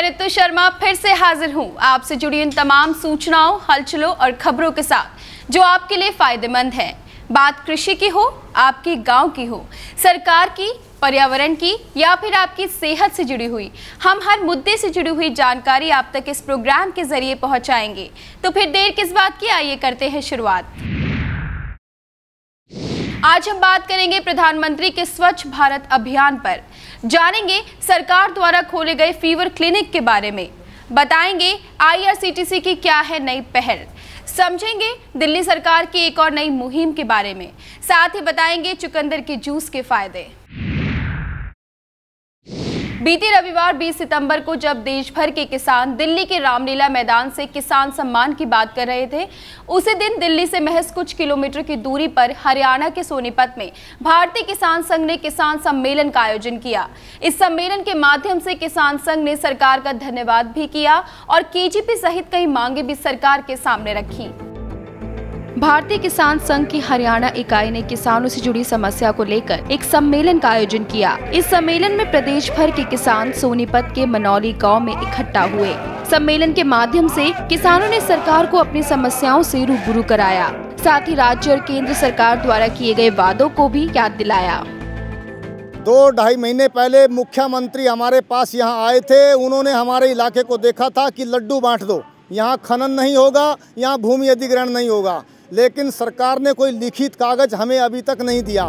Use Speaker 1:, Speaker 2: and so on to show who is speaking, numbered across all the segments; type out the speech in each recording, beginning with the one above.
Speaker 1: मैं ऋतु शर्मा फिर से हाजिर हूँ आपसे जुड़ी इन तमाम सूचनाओं, हलचलों और खबरों के साथ जो आपके लिए फायदेमंद है। बात कृषि की हो, आपकी गांव की हो, सरकार की, पर्यावरण की या फिर आपकी सेहत से जुड़ी हुई, हम हर मुद्दे से जुड़ी हुई जानकारी आप तक इस प्रोग्राम के जरिए पहुंचाएंगे। तो फिर देर किस बात की, आइए करते हैं शुरुआत। आज हम बात करेंगे प्रधानमंत्री के स्वच्छ भारत अभियान पर, जानेंगे सरकार द्वारा खोले गए फीवर क्लिनिक के बारे में, बताएंगे IRCTC की क्या है नई पहल, समझेंगे दिल्ली सरकार की एक और नई मुहिम के बारे में, साथ ही बताएंगे चुकंदर के जूस के फायदे। बीते रविवार 20 सितंबर को जब देश भर के किसान दिल्ली के रामलीला मैदान से किसान सम्मान की बात कर रहे थे, उसी दिन दिल्ली से महज कुछ किलोमीटर की दूरी पर हरियाणा के सोनीपत में भारतीय किसान संघ ने किसान सम्मेलन का आयोजन किया। इस सम्मेलन के माध्यम से किसान संघ ने सरकार का धन्यवाद भी किया और KGP सहित कई मांगे भी सरकार के सामने रखी। भारतीय किसान संघ की हरियाणा इकाई ने किसानों से जुड़ी समस्या को लेकर एक सम्मेलन का आयोजन किया। इस सम्मेलन में प्रदेश भर के किसान सोनीपत के मनौली गांव में इकट्ठा हुए। सम्मेलन के माध्यम से किसानों ने सरकार को अपनी समस्याओं से रूबरू कराया, साथ ही राज्य और केंद्र सरकार द्वारा किए गए वादों को भी याद दिलाया।
Speaker 2: 2-2.5 महीने पहले मुख्यमंत्री हमारे पास यहाँ आए थे। उन्होंने हमारे इलाके को देखा था कि लड्डू बांट दो, यहाँ खनन नहीं होगा, यहाँ भूमि अधिग्रहण नहीं होगा, लेकिन सरकार ने कोई लिखित कागज हमें अभी तक नहीं दिया।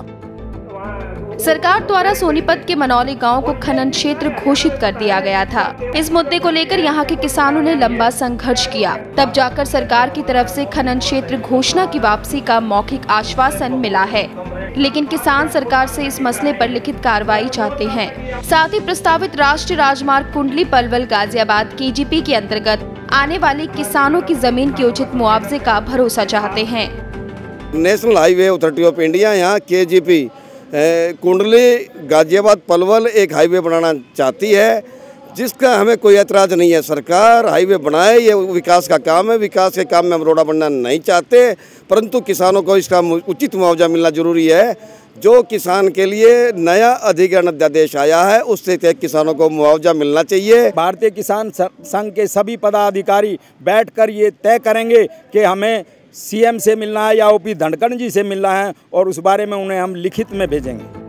Speaker 1: सरकार द्वारा सोनीपत के मनौली गांव को खनन क्षेत्र घोषित कर दिया गया था। इस मुद्दे को लेकर यहां के किसानों ने लंबा संघर्ष किया, तब जाकर सरकार की तरफ से खनन क्षेत्र घोषणा की वापसी का मौखिक आश्वासन मिला है, लेकिन किसान सरकार से इस मसले पर लिखित कार्रवाई चाहते हैं। साथ ही प्रस्तावित राष्ट्रीय राजमार्ग कुंडली पलवल गाजियाबाद KGP के अंतर्गत आने वाले किसानों की जमीन के उचित मुआवजे का भरोसा चाहते हैं।
Speaker 3: National highway authority of India यहाँ KGP कुंडली गाजियाबाद पलवल एक हाईवे बनाना चाहती है, जिसका हमें कोई ऐतराज़ नहीं है। सरकार हाईवे बनाए, ये विकास का काम है, विकास के काम में हम रोड़ा बनना नहीं चाहते, परंतु किसानों को इसका उचित मुआवजा मिलना जरूरी है। जो किसान के लिए नया अधिग्रहण अध्यादेश आया है, उससे तय किसानों को मुआवजा मिलना चाहिए।
Speaker 4: भारतीय किसान संघ के सभी पदाधिकारी बैठकर ये तय करेंगे कि हमें CM से मिलना है या OP धनखड़ जी से मिलना है, और उस बारे में उन्हें हम लिखित में भेजेंगे।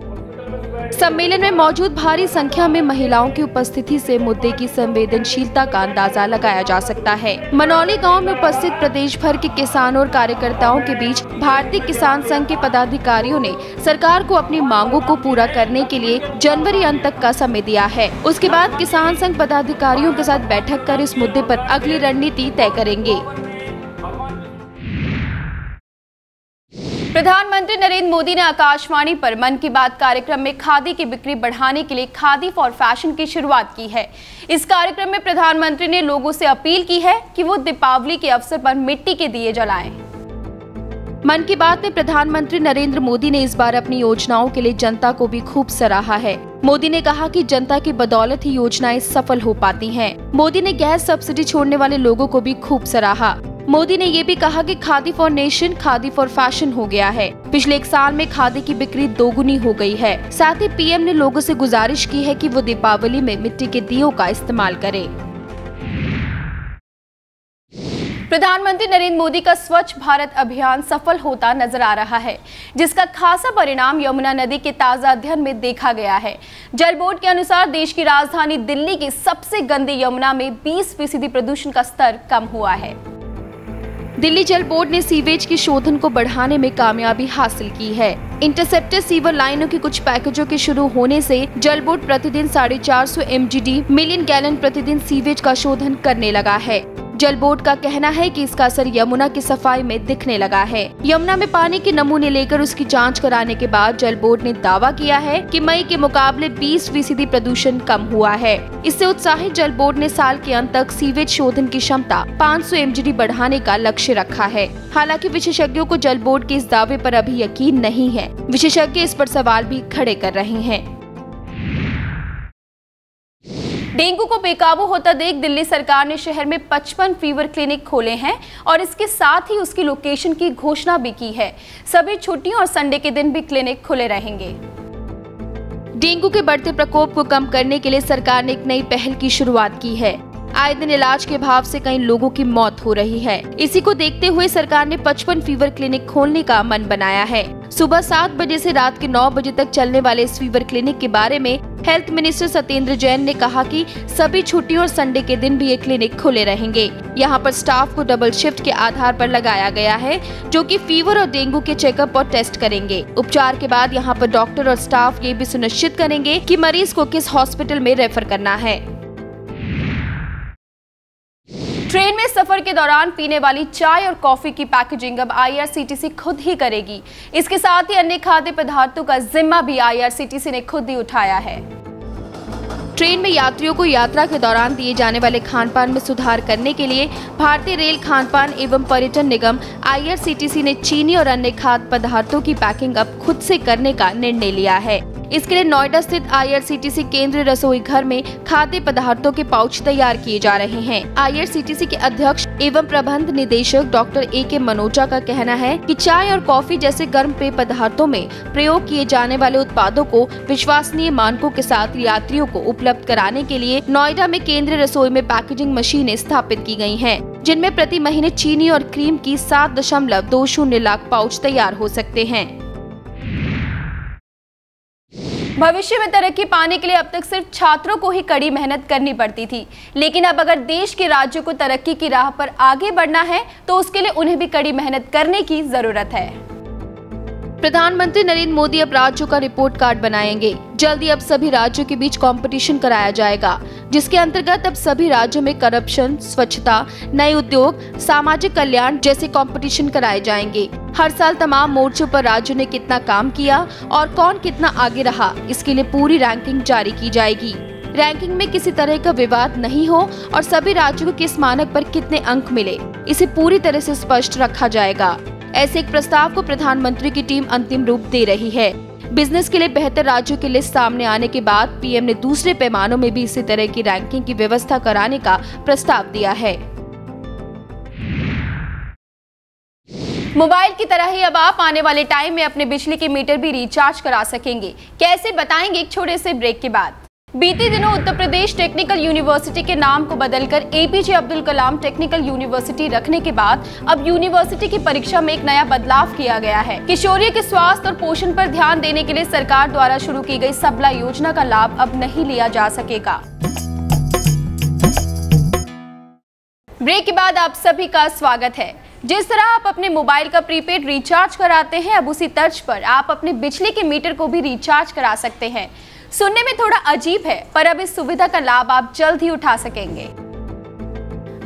Speaker 1: सम्मेलन में मौजूद भारी संख्या में महिलाओं की उपस्थिति से मुद्दे की संवेदनशीलता का अंदाजा लगाया जा सकता है। मनौली गांव में उपस्थित प्रदेश भर के किसानों और कार्यकर्ताओं के बीच भारतीय किसान संघ के पदाधिकारियों ने सरकार को अपनी मांगों को पूरा करने के लिए जनवरी अंत तक का समय दिया है। उसके बाद किसान संघ पदाधिकारियों के साथ बैठक कर इस मुद्दे पर अगली रणनीति तय करेंगे। प्रधानमंत्री नरेंद्र मोदी ने आकाशवाणी पर मन की बात कार्यक्रम में खादी की बिक्री बढ़ाने के लिए खादी फॉर फैशन की शुरुआत की है। इस कार्यक्रम में प्रधानमंत्री ने लोगों से अपील की है कि वो दीपावली के अवसर पर मिट्टी के दिए जलाएं। मन की बात में प्रधानमंत्री नरेंद्र मोदी ने इस बार अपनी योजनाओं के लिए जनता को भी खूब सराहा है। मोदी ने कहा कि जनता की बदौलत ही योजनाएं सफल हो पाती हैं। मोदी ने गैस सब्सिडी छोड़ने वाले लोगों को भी खूब सराहा। मोदी ने ये भी कहा कि khadi for nation, khadi for fashion हो गया है। पिछले 1 साल में खादी की बिक्री दोगुनी हो गई है। साथ ही PM ने लोगों से गुजारिश की है कि वो दीपावली में मिट्टी के दियों का इस्तेमाल करें। प्रधानमंत्री नरेंद्र मोदी का स्वच्छ भारत अभियान सफल होता नजर आ रहा है, जिसका खासा परिणाम यमुना नदी के ताजा अध्ययन में देखा गया है। जल बोर्ड के अनुसार देश की राजधानी दिल्ली की सबसे गंदी यमुना में 20% प्रदूषण का स्तर कम हुआ है। दिल्ली जल बोर्ड ने सीवेज की शोधन को बढ़ाने में कामयाबी हासिल की है। इंटरसेप्टर सीवर लाइनों के कुछ पैकेजों के शुरू होने से जल बोर्ड प्रतिदिन 450 MGD मिलियन गैलन प्रतिदिन सीवेज का शोधन करने लगा है। जल बोर्ड का कहना है कि इसका असर यमुना की सफाई में दिखने लगा है। यमुना में पानी के नमूने लेकर उसकी जांच कराने के बाद जल बोर्ड ने दावा किया है कि मई के मुकाबले 20% प्रदूषण कम हुआ है। इससे उत्साहित जल बोर्ड ने साल के अंत तक सीवेज शोधन की क्षमता 500 MGD बढ़ाने का लक्ष्य रखा है। हालांकि विशेषज्ञों को जल बोर्ड के इस दावे पर अभी यकीन नहीं है। विशेषज्ञ इस पर सवाल भी खड़े कर रहे हैं। डेंगू को बेकाबू होता देख दिल्ली सरकार ने शहर में 55 फीवर क्लिनिक खोले हैं और इसके साथ ही उसकी लोकेशन की घोषणा भी की है। सभी छुट्टियों और संडे के दिन भी क्लिनिक खुले रहेंगे। डेंगू के बढ़ते प्रकोप को कम करने के लिए सरकार ने एक नई पहल की शुरुआत की है। आए दिन इलाज के अभाव से कई लोगों की मौत हो रही है। इसी को देखते हुए सरकार ने 55 फीवर क्लिनिक खोलने का मन बनाया है। सुबह 7 बजे से रात के 9 बजे तक चलने वाले इस फीवर क्लिनिक के बारे में हेल्थ मिनिस्टर सत्येंद्र जैन ने कहा कि सभी छुट्टियों और संडे के दिन भी ये क्लिनिक खुले रहेंगे। यहाँ पर स्टाफ को डबल शिफ्ट के आधार पर लगाया गया है, जो कि फीवर और डेंगू के चेकअप और टेस्ट करेंगे। उपचार के बाद यहाँ पर डॉक्टर और स्टाफ ये भी सुनिश्चित करेंगे कि मरीज को किस हॉस्पिटल में रेफर करना है। ट्रेन में सफर के दौरान पीने वाली चाय और कॉफी की पैकेजिंग अब IRCTC खुद ही करेगी। इसके साथ ही अन्य खाद्य पदार्थों का जिम्मा भी IRCTC ने खुद ही उठाया है। ट्रेन में यात्रियों को यात्रा के दौरान दिए जाने वाले खान-पान में सुधार करने के लिए भारतीय रेल खान-पान एवं पर्यटन निगम IRCTC ने चीनी और अन्य खाद्य पदार्थों की पैकिंग अब खुद से करने का निर्णय लिया है। इसके लिए नोएडा स्थित IRCTC केंद्रीय रसोई घर में खाद्य पदार्थों के पाउच तैयार किए जा रहे हैं। IRCTC के अध्यक्ष एवं प्रबंध निदेशक डॉक्टर AK मनोजा का कहना है कि चाय और कॉफी जैसे गर्म पेय पदार्थों में प्रयोग किए जाने वाले उत्पादों को विश्वसनीय मानकों के साथ यात्रियों को उपलब्ध कराने के लिए नोएडा में केंद्रीय रसोई में पैकेजिंग मशीनें स्थापित की गयी है, जिनमें प्रति महीने चीनी और क्रीम की 7.20 लाख पाउच तैयार हो सकते हैं। भविष्य में तरक्की पाने के लिए अब तक सिर्फ छात्रों को ही कड़ी मेहनत करनी पड़ती थी, लेकिन अब अगर देश के राज्यों को तरक्की की राह पर आगे बढ़ना है तो उसके लिए उन्हें भी कड़ी मेहनत करने की जरूरत है। प्रधानमंत्री नरेंद्र मोदी अब राज्यों का रिपोर्ट कार्ड बनाएंगे। जल्दी अब सभी राज्यों के बीच कंपटीशन कराया जाएगा, जिसके अंतर्गत अब सभी राज्यों में करप्शन, स्वच्छता, नए उद्योग, सामाजिक कल्याण जैसे कंपटीशन कराए जाएंगे। हर साल तमाम मोर्चों पर राज्यों ने कितना काम किया और कौन कितना आगे रहा, इसके लिए पूरी रैंकिंग जारी की जाएगी। रैंकिंग में किसी तरह का विवाद नहीं हो और सभी राज्यों को किस मानक पर कितने अंक मिले, इसे पूरी तरह से स्पष्ट रखा जाएगा। ऐसे एक प्रस्ताव को प्रधानमंत्री की टीम अंतिम रूप दे रही है। बिजनेस के लिए बेहतर राज्यों की लिस्ट सामने आने के बाद पीएम ने दूसरे पैमानों में भी इसी तरह की रैंकिंग की व्यवस्था कराने का प्रस्ताव दिया है। मोबाइल की तरह ही अब आप आने वाले टाइम में अपने बिजली के मीटर भी रिचार्ज करा सकेंगे। कैसे, बताएंगे एक छोटे से ब्रेक के बाद। बीते दिनों उत्तर प्रदेश टेक्निकल यूनिवर्सिटी के नाम को बदलकर APJ Abdul Kalam technical university रखने के बाद अब यूनिवर्सिटी की परीक्षा में एक नया बदलाव किया गया है। किशोरियों के स्वास्थ्य और पोषण पर ध्यान देने के लिए सरकार द्वारा शुरू की गई सबला योजना का लाभ अब नहीं लिया जा सकेगा। ब्रेक के बाद आप सभी का स्वागत है। जिस तरह आप अपने मोबाइल का प्रीपेड रिचार्ज कराते हैं, अब उसी तर्ज पर आप अपने बिजली के मीटर को भी रिचार्ज करा सकते हैं। सुनने में थोड़ा अजीब है, पर अब इस सुविधा का लाभ आप जल्द ही उठा सकेंगे।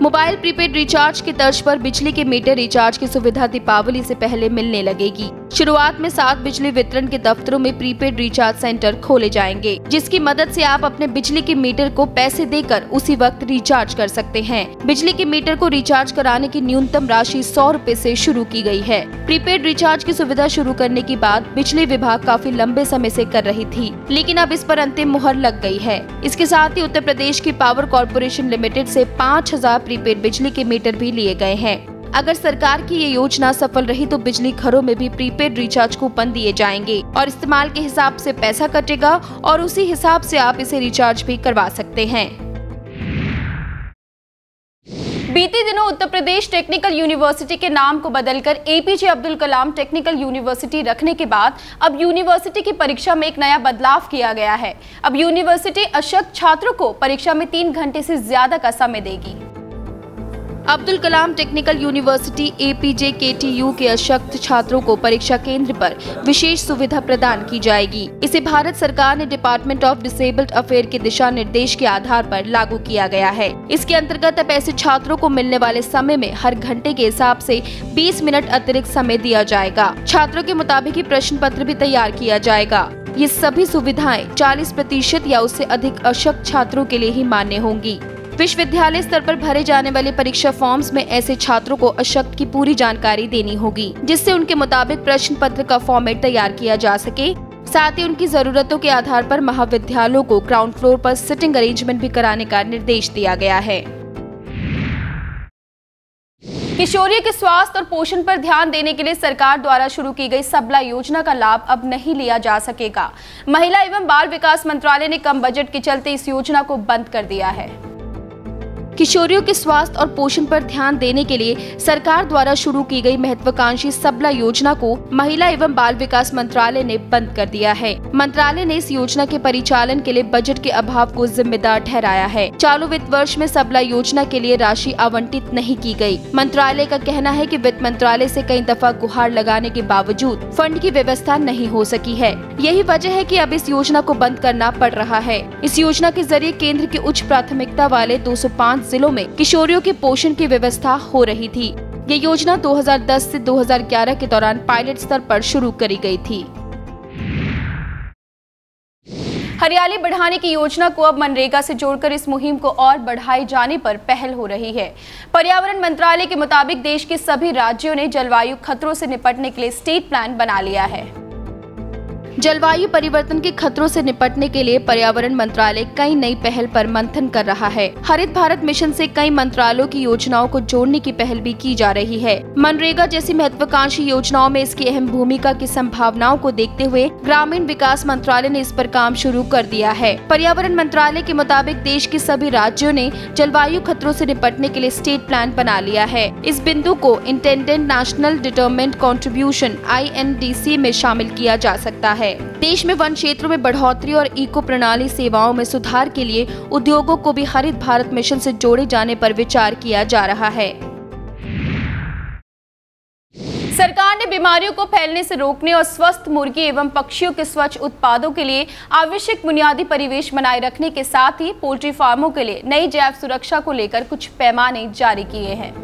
Speaker 1: मोबाइल प्रीपेड रिचार्ज की तर्ज पर बिजली के मीटर रिचार्ज की सुविधा दीपावली से पहले मिलने लगेगी। शुरुआत में 7 बिजली वितरण के दफ्तरों में प्रीपेड रिचार्ज सेंटर खोले जाएंगे, जिसकी मदद से आप अपने बिजली के मीटर को पैसे देकर उसी वक्त रिचार्ज कर सकते हैं। बिजली के मीटर को रिचार्ज कराने की न्यूनतम राशि 100 रुपए से शुरू की गई है। प्रीपेड रिचार्ज की सुविधा शुरू करने के बाद बिजली विभाग काफी लंबे समय से कर रही थी, लेकिन अब इस पर अंतिम मुहर लग गई है। इसके साथ ही उत्तर प्रदेश की पावर कॉर्पोरेशन लिमिटेड से 5000 प्रीपेड बिजली के मीटर भी लिए गए हैं। अगर सरकार की ये योजना सफल रही तो बिजली घरों में भी प्रीपेड रिचार्ज कूपन दिए जाएंगे और इस्तेमाल के हिसाब से पैसा कटेगा और उसी हिसाब से आप इसे रिचार्ज भी करवा सकते हैं। बीते दिनों उत्तर प्रदेश टेक्निकल यूनिवर्सिटी के नाम को बदलकर APJ Abdul Kalam technical university रखने के बाद अब यूनिवर्सिटी की परीक्षा में एक नया बदलाव किया गया है। अब यूनिवर्सिटी अशक्त छात्रों को परीक्षा में 3 घंटे से ज्यादा का समय देगी। Abdul Kalam technical university APJ KTU के अशक्त छात्रों को परीक्षा केंद्र पर विशेष सुविधा प्रदान की जाएगी। इसे भारत सरकार ने डिपार्टमेंट ऑफ डिसेबल्ड अफेयर के दिशा निर्देश के आधार पर लागू किया गया है। इसके अंतर्गत अब ऐसे छात्रों को मिलने वाले समय में हर घंटे के हिसाब से 20 मिनट अतिरिक्त समय दिया जाएगा। छात्रों के मुताबिक ही प्रश्न पत्र भी तैयार किया जाएगा। ये सभी सुविधाएं 40% या उससे अधिक अशक्त छात्रों के लिए ही मान्य होंगी। विश्वविद्यालय स्तर पर भरे जाने वाले परीक्षा फॉर्म्स में ऐसे छात्रों को अशक्त की पूरी जानकारी देनी होगी, जिससे उनके मुताबिक प्रश्न पत्र का फॉर्मेट तैयार किया जा सके। साथ ही उनकी जरूरतों के आधार पर महाविद्यालयों को ग्राउंड फ्लोर पर सिटिंग अरेंजमेंट भी कराने का निर्देश दिया गया है। किशोरियों के स्वास्थ्य और पोषण पर ध्यान देने के लिए सरकार द्वारा शुरू की गई सबला योजना का लाभ अब नहीं लिया जा सकेगा। महिला एवं बाल विकास मंत्रालय ने कम बजट के चलते इस योजना को बंद कर दिया है। किशोरियों के स्वास्थ्य और पोषण पर ध्यान देने के लिए सरकार द्वारा शुरू की गई महत्वाकांक्षी सबला योजना को महिला एवं बाल विकास मंत्रालय ने बंद कर दिया है। मंत्रालय ने इस योजना के परिचालन के लिए बजट के अभाव को जिम्मेदार ठहराया है। चालू वित्त वर्ष में सबला योजना के लिए राशि आवंटित नहीं की गई। मंत्रालय का कहना है कि वित्त मंत्रालय से कई दफा गुहार लगाने के बावजूद फंड की व्यवस्था नहीं हो सकी है। यही वजह है कि अब इस योजना को बंद करना पड़ रहा है। इस योजना के जरिए केंद्र की उच्च प्राथमिकता वाले 205 जिलों में किशोरियों के पोषण की व्यवस्था हो रही थी। ये योजना 2010 से 2011 के दौरान पायलट स्तर पर शुरू करी गई थी। हरियाली बढ़ाने की योजना को अब मनरेगा से जोड़कर इस मुहिम को और बढ़ाए जाने पर पहल हो रही है। पर्यावरण मंत्रालय के मुताबिक देश के सभी राज्यों ने जलवायु खतरों से निपटने के लिए स्टेट प्लान बना लिया है। जलवायु परिवर्तन के खतरों से निपटने के लिए पर्यावरण मंत्रालय कई नई पहल पर मंथन कर रहा है। हरित भारत मिशन से कई मंत्रालयों की योजनाओं को जोड़ने की पहल भी की जा रही है। मनरेगा जैसी महत्वाकांक्षी योजनाओं में इसकी अहम भूमिका की संभावनाओं को देखते हुए ग्रामीण विकास मंत्रालय ने इस पर काम शुरू कर दिया है। पर्यावरण मंत्रालय के मुताबिक देश के सभी राज्यों ने जलवायु खतरों से निपटने के लिए स्टेट प्लान बना लिया है। इस बिंदु को intended national determined contribution INDC में शामिल किया जा सकता है। देश में वन क्षेत्रों में बढ़ोतरी और इको प्रणाली सेवाओं में सुधार के लिए उद्योगों को भी हरित भारत मिशन से जोड़े जाने पर विचार किया जा रहा है। सरकार ने बीमारियों को फैलने से रोकने और स्वस्थ मुर्गी एवं पक्षियों के स्वच्छ उत्पादों के लिए आवश्यक बुनियादी परिवेश बनाए रखने के साथ ही पोल्ट्री फार्मों के लिए नई जैव सुरक्षा को लेकर कुछ पैमाने जारी किए हैं।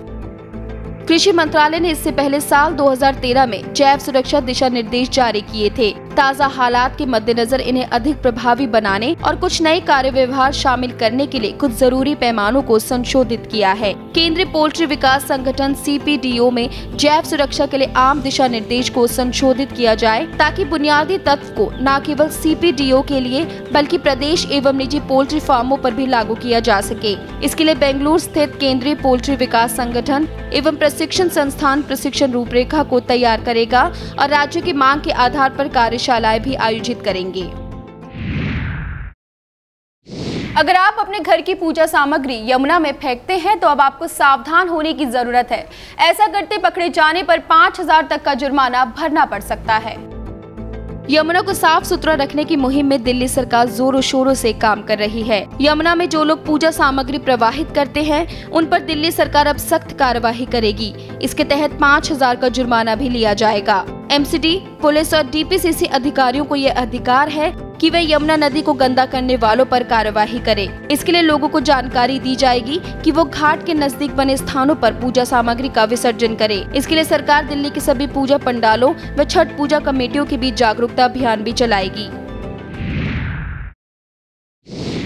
Speaker 1: कृषि मंत्रालय ने इससे पहले साल 2013 में जैव सुरक्षा दिशा निर्देश जारी किए थे। ताज़ा हालात के मद्देनजर इन्हें अधिक प्रभावी बनाने और कुछ नए कार्य व्यवहार शामिल करने के लिए कुछ जरूरी पैमानों को संशोधित किया है। केंद्रीय पोल्ट्री विकास संगठन CPDO में जैव सुरक्षा के लिए आम दिशा निर्देश को संशोधित किया जाए ताकि बुनियादी तत्व को न केवल CPDO के लिए बल्कि प्रदेश एवं निजी पोल्ट्री फार्मों पर भी लागू किया जा सके। इसके लिए बेंगलुरु स्थित केंद्रीय पोल्ट्री विकास संगठन एवं प्रशिक्षण संस्थान प्रशिक्षण रूपरेखा को तैयार करेगा और राज्यों की मांग के आधार पर कार्यशालाएं भी आयोजित करेंगे। अगर आप अपने घर की पूजा सामग्री यमुना में फेंकते हैं तो अब आपको सावधान होने की जरूरत है। ऐसा करते पकड़े जाने पर 5,000 तक का जुर्माना भरना पड़ सकता है। यमुना को साफ सुथरा रखने की मुहिम में दिल्ली सरकार जोरों शोरों से काम कर रही है। यमुना में जो लोग पूजा सामग्री प्रवाहित करते हैं उन पर दिल्ली सरकार अब सख्त कार्यवाही करेगी। इसके तहत 5,000 का जुर्माना भी लिया जाएगा। MCD, पुलिस और DPCC अधिकारियों को यह अधिकार है कि वे यमुना नदी को गंदा करने वालों पर कार्यवाही करें। इसके लिए लोगों को जानकारी दी जाएगी कि वो घाट के नजदीक बने स्थानों पर पूजा सामग्री का विसर्जन करें। इसके लिए सरकार दिल्ली के सभी पूजा पंडालों व छठ पूजा कमेटियों के बीच जागरूकता अभियान भी चलाएगी।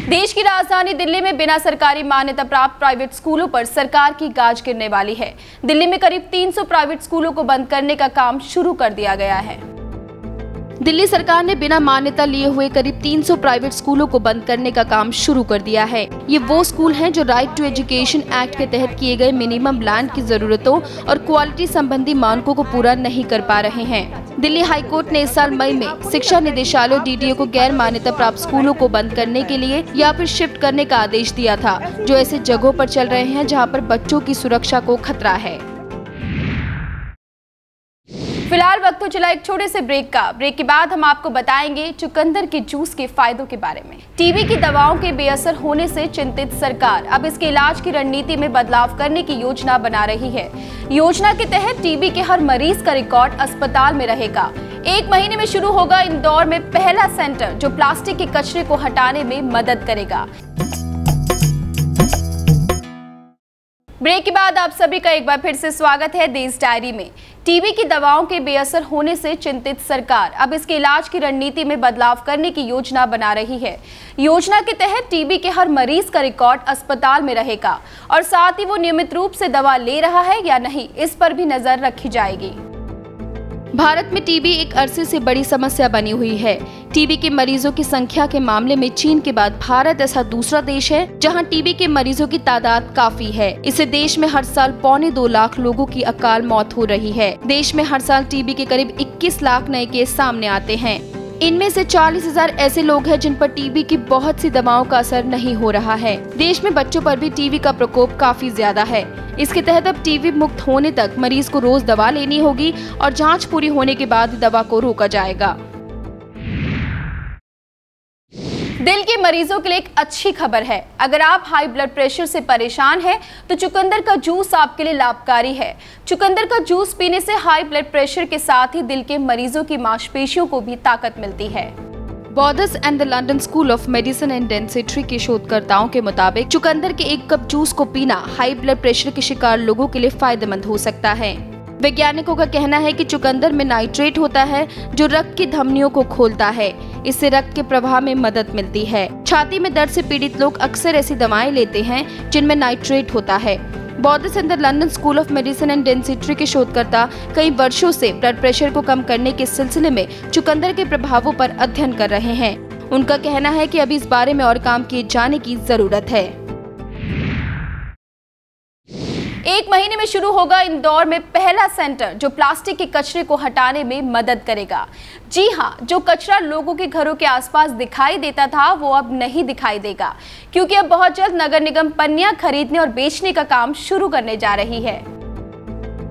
Speaker 1: देश की राजधानी दिल्ली में बिना सरकारी मान्यता प्राप्त प्राइवेट स्कूलों पर सरकार की गाज गिरने वाली है। दिल्ली में करीब 300 प्राइवेट स्कूलों को बंद करने का काम शुरू कर दिया गया है। दिल्ली सरकार ने बिना मान्यता लिए हुए करीब 300 प्राइवेट स्कूलों को बंद करने का काम शुरू कर दिया है। ये वो स्कूल हैं जो राइट टू एजुकेशन एक्ट के तहत किए गए मिनिमम लैंड की जरूरतों और क्वालिटी संबंधी मानकों को पूरा नहीं कर पा रहे हैं। दिल्ली हाईकोर्ट ने इस साल मई में शिक्षा निदेशालय DDO को गैर मान्यता प्राप्त स्कूलों को बंद करने के लिए या फिर शिफ्ट करने का आदेश दिया था, जो ऐसे जगहों पर चल रहे हैं जहां पर बच्चों की सुरक्षा को खतरा है। फिलहाल वक्त हो चला एक छोटे से ब्रेक का। ब्रेक के बाद हम आपको बताएंगे चुकंदर के जूस के फायदों के बारे में। टीबी की दवाओं के बेअसर होने से चिंतित सरकार अब इसके इलाज की रणनीति में बदलाव करने की योजना बना रही है। योजना के तहत टीबी के हर मरीज का रिकॉर्ड अस्पताल में रहेगा। 1 महीने में शुरू होगा इंदौर में पहला सेंटर जो प्लास्टिक के कचरे को हटाने में मदद करेगा। ब्रेक के बाद आप सभी का एक बार फिर से स्वागत है देश डायरी में। टीबी की दवाओं के बेअसर होने से चिंतित सरकार अब इसके इलाज की रणनीति में बदलाव करने की योजना बना रही है। योजना के तहत टीबी के हर मरीज का रिकॉर्ड अस्पताल में रहेगा और साथ ही वो नियमित रूप से दवा ले रहा है या नहीं, इस पर भी नजर रखी जाएगी। भारत में टीबी एक अरसे से बड़ी समस्या बनी हुई है। टीबी के मरीजों की संख्या के मामले में चीन के बाद भारत ऐसा दूसरा देश है जहां टीबी के मरीजों की तादाद काफी है। इससे देश में हर साल 2.25 लाख लोगों की अकाल मौत हो रही है। देश में हर साल टीबी के करीब 21 लाख नए केस सामने आते हैं। इनमें से 40,000 ऐसे लोग हैं जिन पर टीबी की बहुत सी दवाओं का असर नहीं हो रहा है। देश में बच्चों पर भी टीबी का प्रकोप काफी ज्यादा है। इसके तहत अब टीबी मुक्त होने तक मरीज को रोज दवा लेनी होगी और जांच पूरी होने के बाद दवा को रोका जाएगा। दिल के मरीजों के लिए एक अच्छी खबर है। अगर आप हाई ब्लड प्रेशर से परेशान हैं, तो चुकंदर का जूस आपके लिए लाभकारी है। चुकंदर का जूस पीने से हाई ब्लड प्रेशर के साथ ही दिल के मरीजों की मांसपेशियों को भी ताकत मिलती है। Borders and the London school of medicine and dentistry के शोधकर्ताओं के मुताबिक चुकंदर के 1 कप जूस को पीना हाई ब्लड प्रेशर के शिकार लोगों के लिए फायदेमंद हो सकता है। वैज्ञानिकों का कहना है कि चुकंदर में नाइट्रेट होता है जो रक्त की धमनियों को खोलता है। इससे रक्त के प्रवाह में मदद मिलती है। छाती में दर्द से पीड़ित लोग अक्सर ऐसी दवाएं लेते हैं जिनमें नाइट्रेट होता है। Borders and the London school of medicine and dentistry के शोधकर्ता कई वर्षों से ब्लड प्रेशर को कम करने के सिलसिले में चुकंदर के प्रभावों पर अध्ययन कर रहे हैं। उनका कहना है कि अभी इस बारे में और काम किए जाने की जरूरत है। 1 महीने में शुरू होगा इंदौर में पहला सेंटर जो प्लास्टिक के कचरे को हटाने में मदद करेगा। जी हाँ, जो कचरा लोगों के घरों के आसपास दिखाई देता था वो अब नहीं दिखाई देगा, क्योंकि अब बहुत जल्द नगर निगम पन्नियां खरीदने और बेचने का काम शुरू करने जा रही है।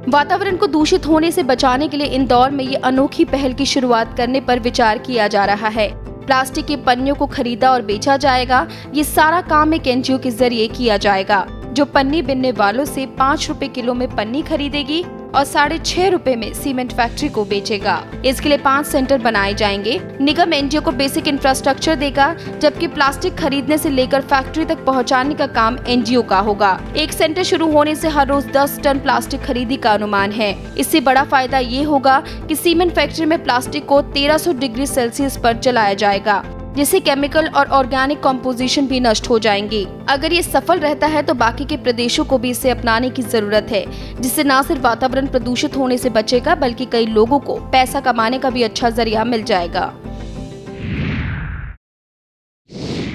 Speaker 1: वातावरण को दूषित होने से बचाने के लिए इंदौर में ये अनोखी पहल की शुरुआत करने पर विचार किया जा रहा है। प्लास्टिक की पन्नियों को खरीदा और बेचा जाएगा। ये सारा काम एक एनजीओ के जरिए किया जाएगा जो पन्नी बिनने वालों से 5 रुपए किलो में पन्नी खरीदेगी और 6.5 रुपए में सीमेंट फैक्ट्री को बेचेगा। इसके लिए 5 सेंटर बनाए जाएंगे। निगम एनजीओ को बेसिक इंफ्रास्ट्रक्चर देगा, जबकि प्लास्टिक खरीदने से लेकर फैक्ट्री तक पहुंचाने का काम एनजीओ का होगा। एक सेंटर शुरू होने से हर रोज 10 टन प्लास्टिक खरीदी का अनुमान है। इससे बड़ा फायदा ये होगा कि सीमेंट फैक्ट्री में प्लास्टिक को 1300 डिग्री सेल्सियस पर जलाया जाएगा, जिससे केमिकल और ऑर्गेनिक कंपोजिशन भी नष्ट हो जाएंगी। अगर ये सफल रहता है तो बाकी के प्रदेशों को भी इसे अपनाने की जरूरत है, जिससे न सिर्फ वातावरण प्रदूषित होने से बचेगा बल्कि कई लोगों को पैसा कमाने का भी अच्छा जरिया मिल जाएगा।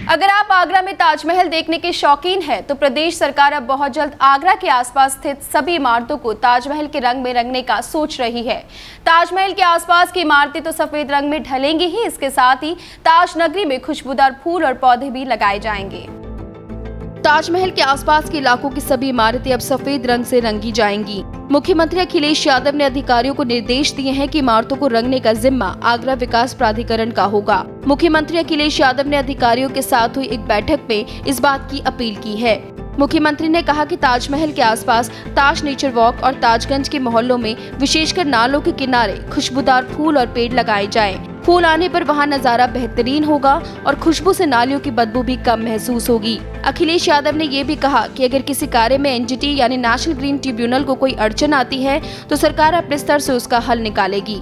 Speaker 1: अगर आप आगरा में ताजमहल देखने के शौकीन हैं, तो प्रदेश सरकार अब बहुत जल्द आगरा के आसपास स्थित सभी इमारतों को ताजमहल के रंग में रंगने का सोच रही है। ताजमहल के आसपास की इमारतें तो सफेद रंग में ढलेंगी ही, इसके साथ ही ताज नगरी में खुशबूदार फूल और पौधे भी लगाए जाएंगे। ताजमहल के आसपास के इलाकों की सभी इमारतें अब सफेद रंग से रंगी जाएंगी। मुख्यमंत्री अखिलेश यादव ने अधिकारियों को निर्देश दिए हैं कि इमारतों को रंगने का जिम्मा आगरा विकास प्राधिकरण का होगा। मुख्यमंत्री अखिलेश यादव ने अधिकारियों के साथ हुई एक बैठक में इस बात की अपील की है। मुख्यमंत्री ने कहा कि ताजमहल के आसपास ताज नेचर वॉक और ताजगंज के मोहल्लों में विशेषकर नालों के किनारे खुशबूदार फूल और पेड़ लगाए जाएं। फूल आने पर वहां नजारा बेहतरीन होगा और खुशबू से नालियों की बदबू भी कम महसूस होगी। अखिलेश यादव ने ये भी कहा कि अगर किसी कार्य में एनजीटी यानी नेशनल ग्रीन ट्रिब्यूनल को कोई अड़चन आती है तो सरकार अपने स्तर से उसका हल निकालेगी।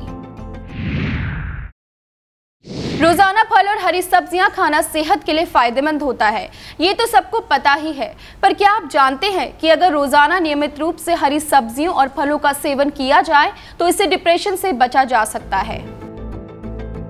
Speaker 1: रोजाना फल और हरी सब्जियां खाना सेहत के लिए फायदेमंद होता है, ये तो सबको पता ही है। पर क्या आप जानते हैं कि अगर रोजाना नियमित रूप से हरी सब्जियों और फलों का सेवन किया जाए तो इससे डिप्रेशन से बचा जा सकता है।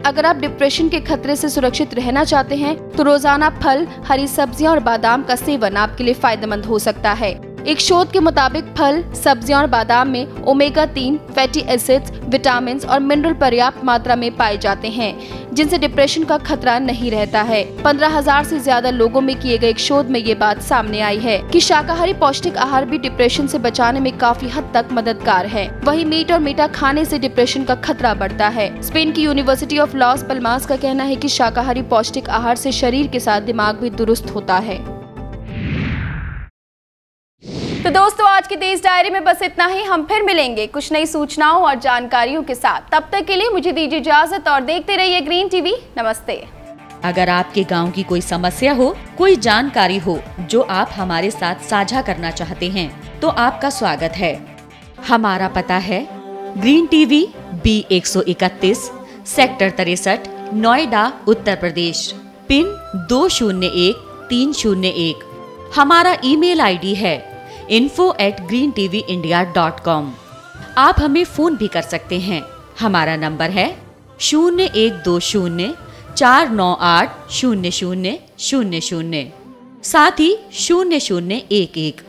Speaker 1: अगर आप डिप्रेशन के खतरे से सुरक्षित रहना चाहते हैं तो रोजाना फल, हरी सब्जियां और बादाम का सेवन आपके लिए फायदेमंद हो सकता है। एक शोध के मुताबिक फल, सब्जियां और बादाम में ओमेगा 3 फैटी एसिड्स, विटामिन और मिनरल पर्याप्त मात्रा में पाए जाते हैं, जिनसे डिप्रेशन का खतरा नहीं रहता है। 15,000 से ज्यादा लोगों में किए गए एक शोध में ये बात सामने आई है कि शाकाहारी पौष्टिक आहार भी डिप्रेशन से बचाने में काफी हद तक मददगार है। वहीं मीट और मीठा खाने से डिप्रेशन का खतरा बढ़ता है। स्पेन की यूनिवर्सिटी ऑफ लॉस पल्मास का कहना है कि शाकाहारी पौष्टिक आहार से शरीर के साथ दिमाग भी दुरुस्त होता है। तो दोस्तों, आज की तेज डायरी में बस इतना ही। हम फिर मिलेंगे कुछ नई सूचनाओं और जानकारियों के साथ। तब तक के लिए मुझे दीजिए इजाजत और देखते रहिए ग्रीन टीवी। नमस्ते।
Speaker 5: अगर आपके गांव की कोई समस्या हो, कोई जानकारी हो जो आप हमारे साथ साझा करना चाहते हैं, तो आपका स्वागत है। हमारा पता है green TV B131 sector 63 Noida Uttar Pradesh, pin 201301। हमारा ईमेल आईडी है info@greentvindia.com। आप हमें फोन भी कर सकते हैं। हमारा नंबर है 012049800000, साथ ही 0011।